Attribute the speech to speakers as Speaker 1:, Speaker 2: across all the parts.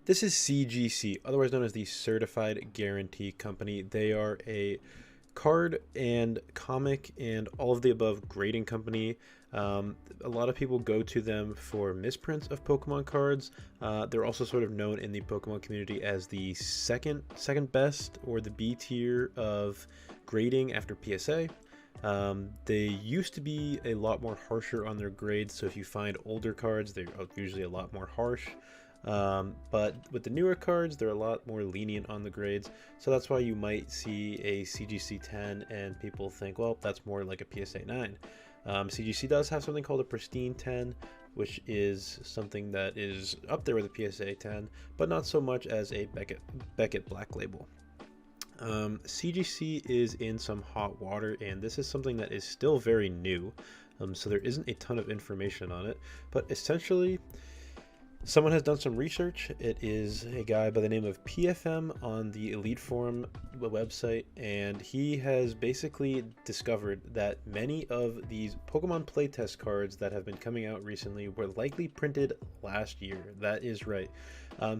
Speaker 1: This is CGC, otherwise known as the Certified Guarantee Company. They are a card and comic and all of the above grading company. A lot of people go to them for misprints of Pokemon cards. They're also sort of known in the Pokemon community as the second best, or the B tier of grading after PSA. They used to be a lot more harsher on their grades, so if you find older cards, they're usually a lot more harsh. But with the newer cards, they're a lot more lenient on the grades, so that's why you might see a CGC 10 and people think, well, that's more like a PSA 9. CGC does have something called a Pristine 10, which is something that is up there with a PSA 10, but not so much as a Beckett Black Label. CGC is in some hot water, and this is something that is still very new, so there isn't a ton of information on it, but essentially someone has done some research. It is a guy by the name of PFM on the Elite Forum website, and he has basically discovered that many of these Pokemon playtest cards that have been coming out recently were likely printed last year. That is right.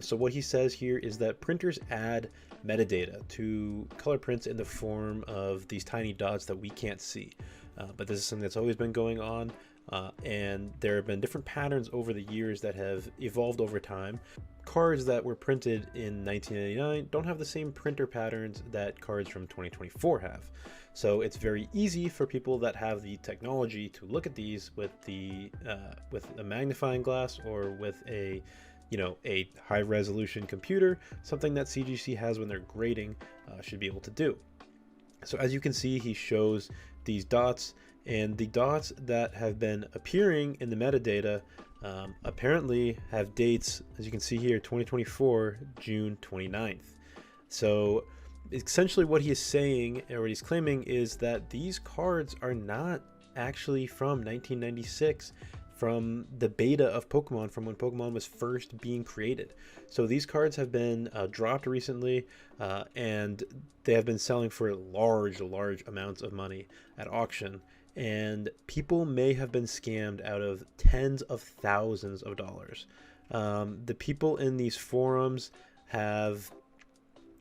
Speaker 1: So what he says here is that printers add metadata to color prints in the form of these tiny dots that we can't see. But this is something that's always been going on. And there have been different patterns over the years that have evolved over time. Cards that were printed in 1999 don't have the same printer patterns that cards from 2024 have. So it's very easy for people that have the technology to look at these with a magnifying glass, or with a high resolution computer, something that CGC has when they're grading should be able to do. So as you can see, he shows these dots, and the dots that have been appearing in the metadata apparently have dates, as you can see here, 2024, June 29th. So essentially what he is saying, or what he's claiming, is that these cards are not actually from 1996, from the beta of Pokemon, from when Pokemon was first being created. So these cards have been dropped recently, and they have been selling for large amounts of money at auction, and people may have been scammed out of tens of thousands of dollars. The people in these forums have,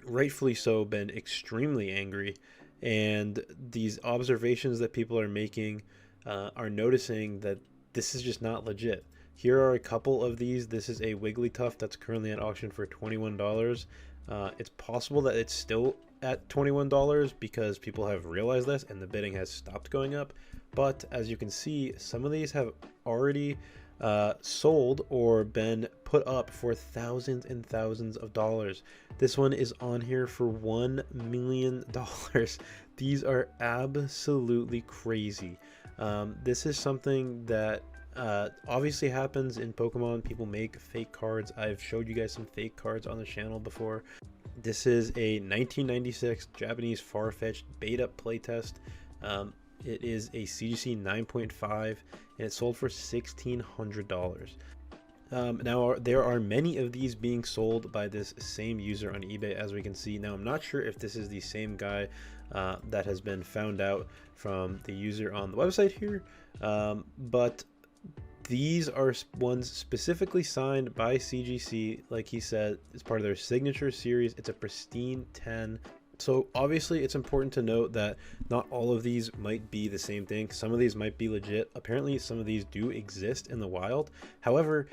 Speaker 1: rightfully so, been extremely angry, and these observations that people are making are noticing that this is just not legit. Here are a couple of these. This is a Wigglytuff that's currently at auction for $21. It's possible that it's still at $21 because people have realized this and the bidding has stopped going up. But as you can see, some of these have already sold or been put up for thousands and thousands of dollars. This one is on here for $1 million. These are absolutely crazy. This is something that obviously happens in Pokemon. People make fake cards. I've showed you guys some fake cards on the channel before. This is a 1996 Japanese Farfetch'd beta playtest. It is a CGC 9.5, and it sold for $1,600. Now, there are many of these being sold by this same user on eBay, as we can see. Now, I'm not sure if this is the same guy that has been found out from the user on the website here, but these are ones specifically signed by CGC. Like he said, it's part of their signature series. It's a Pristine 10. So obviously it's important to note that not all of these might be the same thing. Some of these might be legit. Apparently some of these do exist in the wild. However,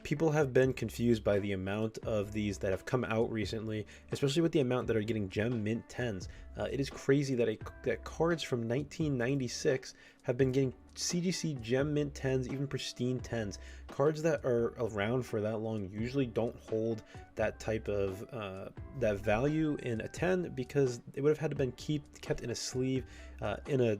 Speaker 1: people have been confused by the amount of these that have come out recently, especially with the amount that are getting Gem Mint 10s. It is crazy that cards from 1996 have been getting CGC Gem Mint 10s, even Pristine 10s. Cards that are around for that long usually don't hold that type of that value in a 10, because it would have had to been kept in a sleeve, in a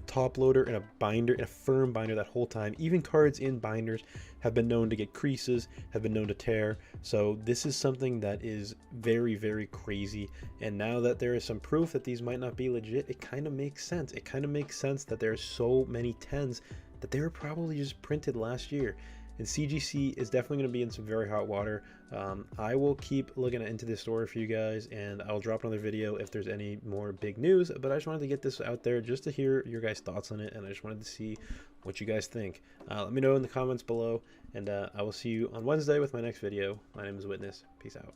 Speaker 1: top loader, in a binder, in a firm binder that whole time. Even cards in binders have been known to get creases, have been known to tear. So this is something that is very crazy, and now that there is some proof that these might not be legit, it kind of makes sense. It kind of makes sense that there are so many 10s that they were probably just printed last year. and CGC is definitely going to be in some very hot water. I will keep looking into this story for you guys, and I'll drop another video if there's any more big news, but I just wanted to get this out there just to hear your guys' thoughts on it, and I just wanted to see what you guys think. Let me know in the comments below, and I will see you on Wednesday with my next video. My name is Witness. Peace out.